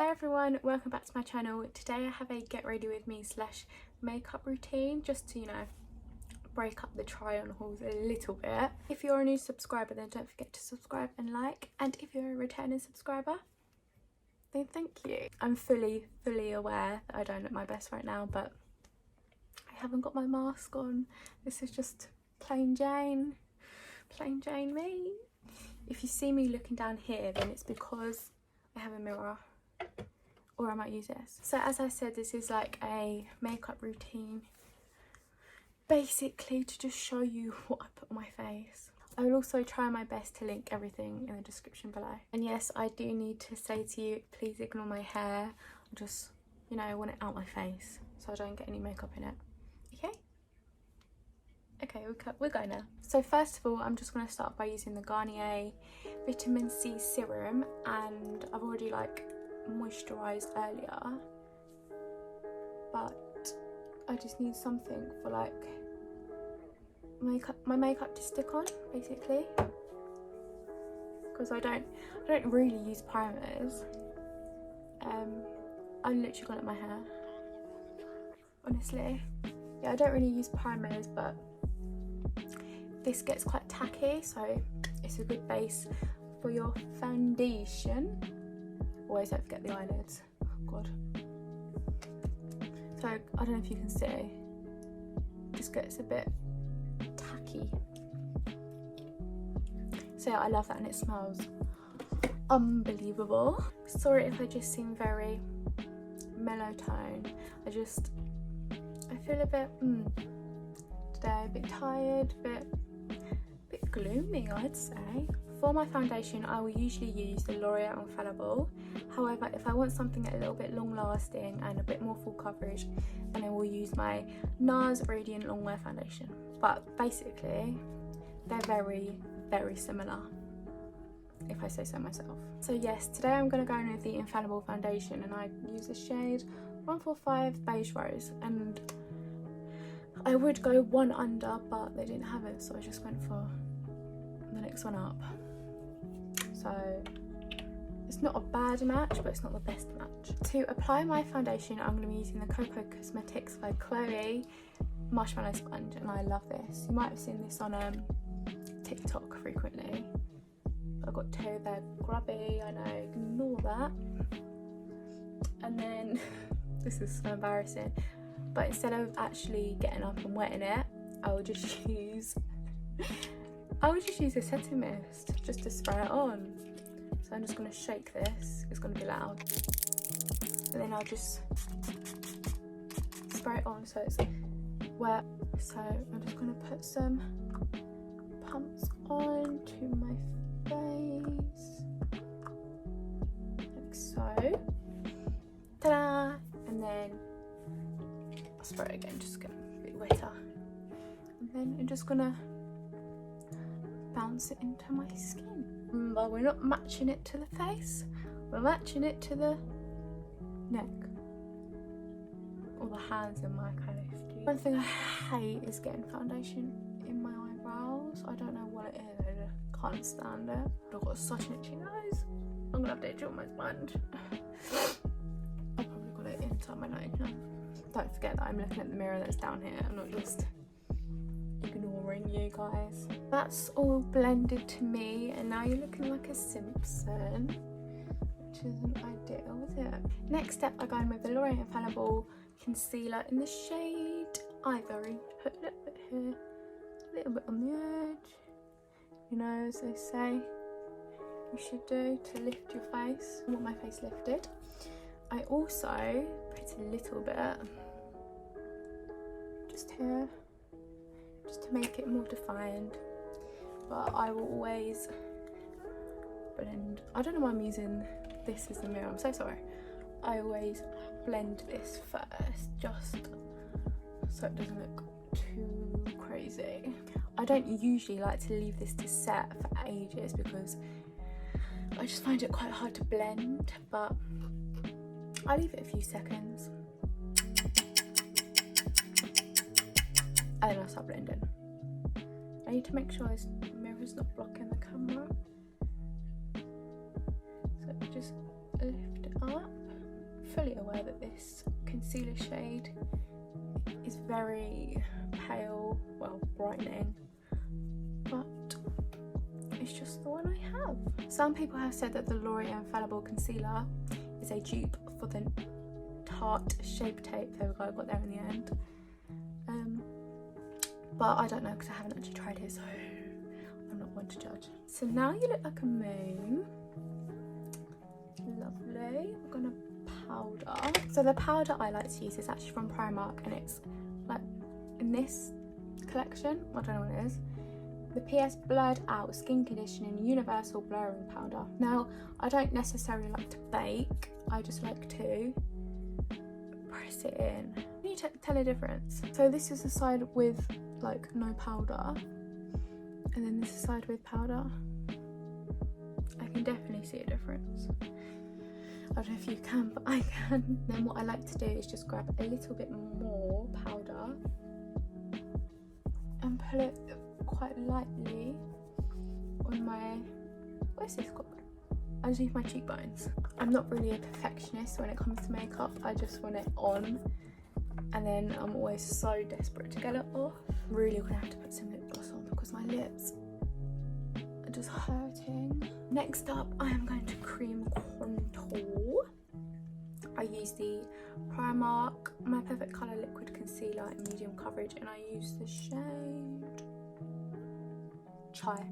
Hi everyone, welcome back to my channel. Today I have a get ready with me / makeup routine just to, break up the try on hauls a little bit. If you're a new subscriber, then don't forget to subscribe and like, and if you're a returning subscriber, then thank you. I'm fully aware that I don't look my best right now, but I haven't got my mask on. This is just plain Jane me. If you see me looking down here, then it's because I have a mirror, or I might use this. So as I said, this is like a makeup routine, basically to just show you what I put on my face. I will also try my best to link everything in the description below. And yes, I do need to say to you, please ignore my hair. I just, want it out my face so I don't get any makeup in it. Okay, we're going now. So first of all, I'm just going to start by using the Garnier Vitamin C Serum, and I've already moisturised earlier, but I just need something for my makeup to stick on, basically, because I don't really use primers. I'm literally gonna let my hair, honestly. Yeah, I don't really use primers, but this gets quite tacky, so it's a good base for your foundation. Always don't forget the eyelids. Oh god. So I don't know if you can see, it just gets a bit tacky. So yeah, I love that, and it smells unbelievable. Sorry if I just seem very mellow tone. I feel a bit today, a bit tired, a bit gloomy, I'd say. For my foundation, I will usually use the L'Oreal Infallible. However, if I want something a little bit long lasting and a bit more full coverage, then I will use my NARS Radiant Longwear Foundation. But basically, they're very similar, if I say so myself. So yes, today I'm going to go in with the Infallible foundation, and I use the shade 145 Beige Rose, and I would go one under, but they didn't have it, so I just went for the next one up. So it's not a bad match, but it's not the best match. To apply my foundation, I'm going to be using the Coco Cosmetics by Chloe Marshmallow Sponge, and I love this. You might have seen this on TikTok frequently. I've got two, they're grubby, I know, ignore that. And then, this is so embarrassing, but instead of actually getting up and wetting it, I will just use a setting mist just to spray it on. So I'm just going to shake this, it's going to be loud, and then I'll just spray it on so it's wet. So I'm just going to put some pumps on to my face, like so. Ta-da! And then I'll spray it again, just get a bit wetter, and then I'm just gonna bounce it into my skin. But we're not matching it to the face, we're matching it to the neck or the hands in my case. One thing I hate is getting foundation in my eyebrows. I don't know what it is, I just can't stand it. I've got such an itchy nose. I'm gonna have to itch on my sponge. I've probably got it inside my nose now. Don't forget that I'm looking at the mirror that's down here. I'm not just ignoring you guys. That's all blended to me, and now you're looking like a Simpson, which isn't ideal, is it? Next step, I go in with the L'Oreal Infallible concealer in the shade Ivory. Put a little bit here, a little bit on the edge, as they say you should do to lift your face. I want my face lifted. I also put a little bit just here, just to make it more defined, but I will always blend. I don't know why I'm using this as the mirror, I'm so sorry. I always blend this first, just so it doesn't look too crazy. I don't usually like to leave this to set for ages because I just find it quite hard to blend, but I'll leave it a few seconds and then I'll start blending. I need to make sure this mirror's not blocking the camera. So just lift it up. fully aware that this concealer shade is very pale, well, brightening, but it's just the one I have. Some people have said that the L'Oreal Infallible Concealer is a dupe for the Tarte Shape Tape. There we go, I got there in the end. But I don't know because I haven't actually tried it, so I'm not one to judge. So now you look like a moon. Lovely. We're gonna powder. So the powder I like to use is actually from Primark, and it's like in this collection. I don't know what it is. The PS Blurred Out Skin Conditioning Universal Blurring Powder. Now, I don't necessarily like to bake. I just like to press it in. Can you tell a difference? So this is the side with like no powder, and then this is the side with powder. I can definitely see a difference. I don't know if you can, but I can. Then what I like to do is just grab a little bit more powder and put it quite lightly on my, where's this called? Underneath my cheekbones. I'm not really a perfectionist when it comes to makeup. I just want it on, and then I'm always so desperate to get it off. I'm really gonna have to put some lip gloss on because my lips are just hurting. Next up, I am going to cream contour. I use the Primark My Perfect Colour Liquid Concealer in medium coverage, and I use the shade Chai.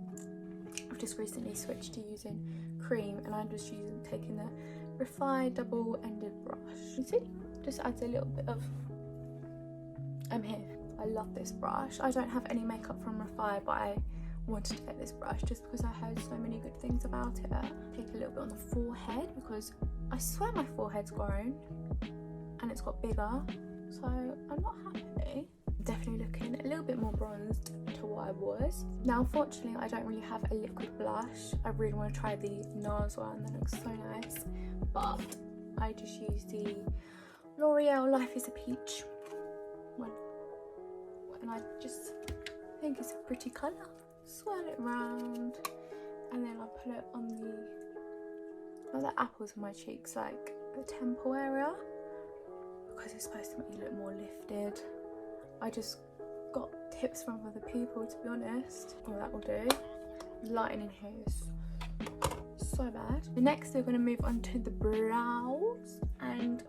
I've just recently switched to using cream, and I'm just taking the Refine double-ended brush. You see, just adds a little bit of. I'm here. I love this brush. I don't have any makeup from Refine, but I wanted to get this brush just because I heard so many good things about it. Take a little bit on the forehead because I swear my forehead's grown and it's got bigger, so I'm not happy. Definitely looking a little bit more bronzed to what I was. Now unfortunately I don't really have a liquid blush. I really want to try the NARS one, that looks so nice, but I just use the L'Oreal Life is a Peach one, and I just think it's a pretty colour. Swirl it around, and then I'll put it on the apples of my cheeks, like the temple area, because it's supposed to make you look more lifted. I just got tips from other people, to be honest. Oh, that will do. Lighting in here is so bad. Next we're going to move on to the brows, and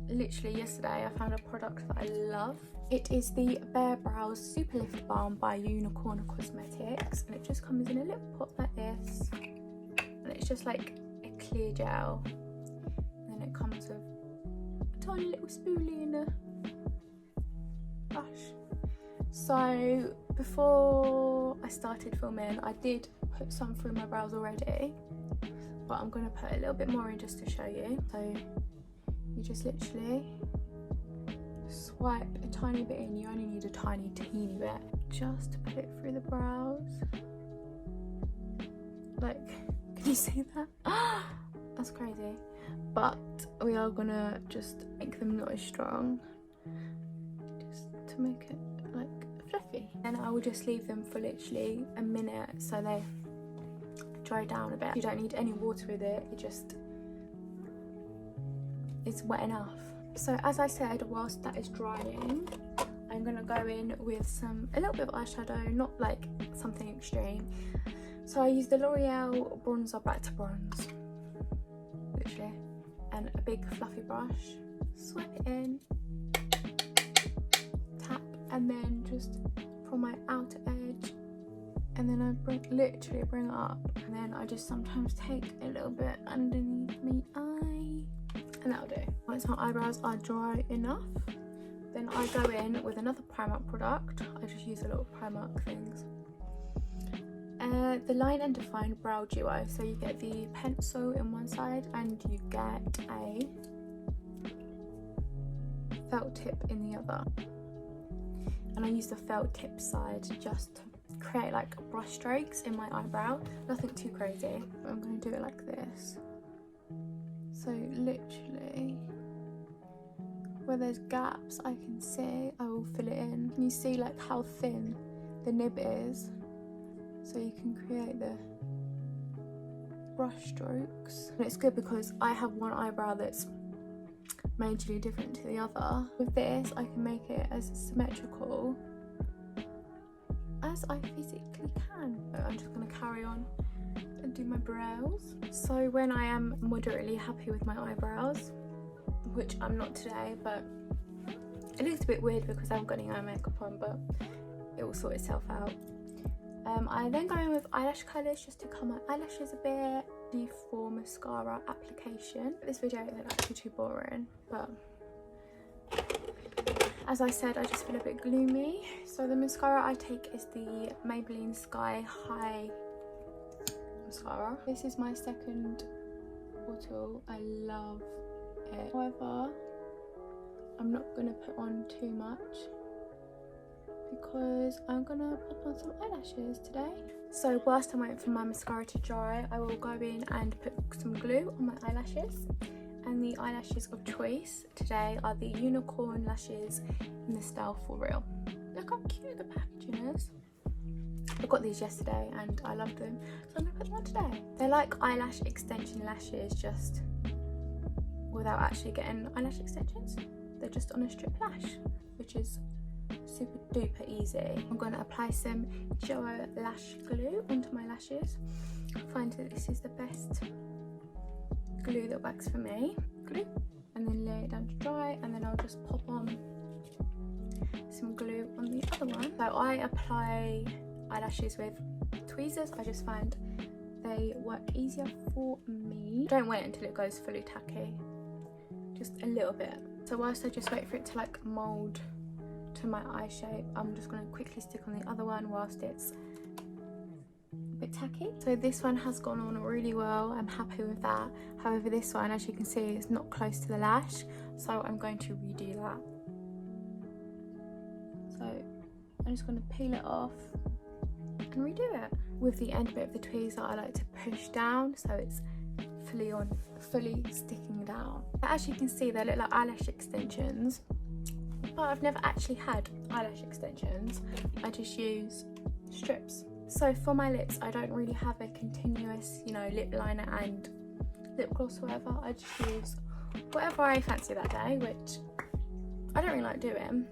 literally yesterday I found a product that I love. It is the Bare Brows Super Lift Balm by Unicorn Cosmetics, and it just comes in a little pot like this, and it's just like a clear gel, and then it comes with a tiny little spoolie in a brush. So before I started filming I did put some through my brows already, but I'm going to put a little bit more in just to show you. So you just literally swipe a tiny bit in. You only need a tiny teeny bit just to put it through the brows. Like, can you see that? That's crazy. But we are gonna just make them not as strong, just to make it like fluffy. And I will just leave them for literally a minute so they dry down a bit. You don't need any water with it, it just is wet enough. So as I said, whilst that is drying, I'm gonna go in with a little bit of eyeshadow, not like something extreme. So I use the L'Oreal bronzer Back to Bronze, literally, and a big fluffy brush. Swipe it in, tap, and then just from my outer edge, and then I literally bring it up, and then I just sometimes take a little bit underneath my eye. And that'll do. Once my eyebrows are dry enough, then I go in with another Primark product. I just use a lot of Primark things. The Line and Define Brow Duo. So you get the pencil in one side and you get a felt tip in the other. And I use the felt tip side just to create like brush strokes in my eyebrow. Nothing too crazy. I'm going to do it like this. So literally, where there's gaps I can see, I will fill it in. Can you see like how thin the nib is? So you can create the brush strokes. And it's good because I have one eyebrow that's majorly different to the other. With this, I can make it as symmetrical as I physically can. So I'm just going to carry on and do my brows. So when I am moderately happy with my eyebrows, which I'm not today, but it looks a bit weird because I haven't got any eye makeup on, but it will sort itself out. I then go in with eyelash colours just to curl my eyelashes a bit. For mascara application. This video is actually too boring, but as I said, I just feel a bit gloomy. So the mascara I take is the Maybelline Sky High mascara. This is my second bottle. I love it. However, I'm not going to put on too much because I'm going to pop on some eyelashes today. So whilst I'm waiting for my mascara to dry, I will go in and put some glue on my eyelashes. And the eyelashes of choice today are the unicorn lashes in the style For Real. Look how cute the packaging is. I got these yesterday and I loved them, so I'm going to put them on today. They're like eyelash extension lashes, just without actually getting eyelash extensions. They're just on a strip lash, which is super duper easy. I'm going to apply some Gel lash glue onto my lashes. I find that this is the best glue that works for me. Glue, and then lay it down to dry, and then I'll just pop on some glue on the other one. So I apply eyelashes with tweezers. I just find they work easier for me. Don't wait until it goes fully tacky, just a little bit. So whilst I just wait for it to like mould to my eye shape, I'm just going to quickly stick on the other one whilst it's a bit tacky. So this one has gone on really well, I'm happy with that. However, this one, as you can see, is not close to the lash, so I'm going to redo that. So I'm just going to peel it off and redo it. With the end bit of the tweezer, I like to push down so it's fully sticking down. As you can see, they look like eyelash extensions, but I've never actually had eyelash extensions. I just use strips. So for my lips, I don't really have a continuous, lip liner and lip gloss or whatever. I just use whatever I fancy that day, which I don't really like doing.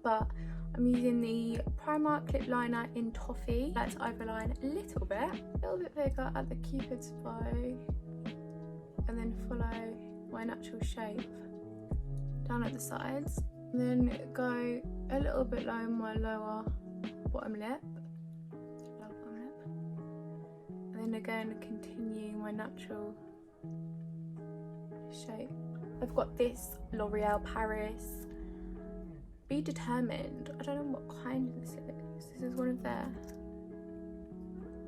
But I'm using the Primark lip liner in Toffee. Let's overline a little bit bigger at the Cupid's bow, and then follow my natural shape down at the sides, and then go a little bit low on my lower bottom lip, and then again continue my natural shape. I've got this L'Oreal Paris Be Determined. I don't know what kind this is. This is one of their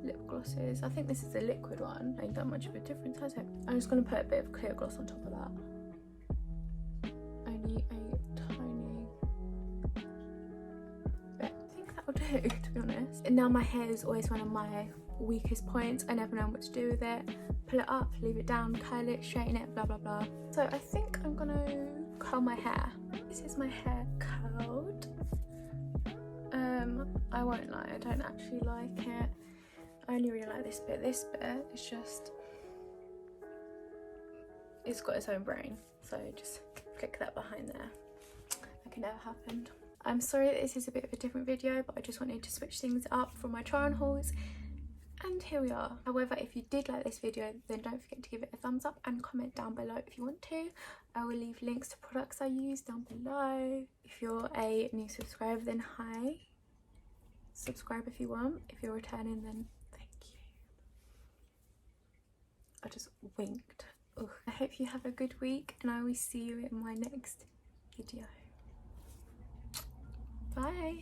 lip glosses. I think this is a liquid one. Ain't that much of a difference, has it? I'm just going to put a bit of clear gloss on top of that. Only a tiny bit. I think that'll do, to be honest. And now my hair is always one of my weakest points. I never know what to do with it. Pull it up, leave it down, curl it, straighten it, blah blah blah. So I think I'm gonna curl my hair. This is my hair curled. I won't lie, I don't actually like it. I only really like this bit. This bit is just, it's got its own brain, so just click that behind there. That can never happen. I'm sorry that this is a bit of a different video, but I just wanted to switch things up for my try on hauls, and here we are. However, if you did like this video, then don't forget to give it a thumbs up and comment down below if you want to. I will leave links to products I use down below. If you're a new subscriber, then hi. Subscribe if you want. If you're returning, then thank you. I just winked. Ugh. I hope you have a good week, and I will see you in my next video. Bye.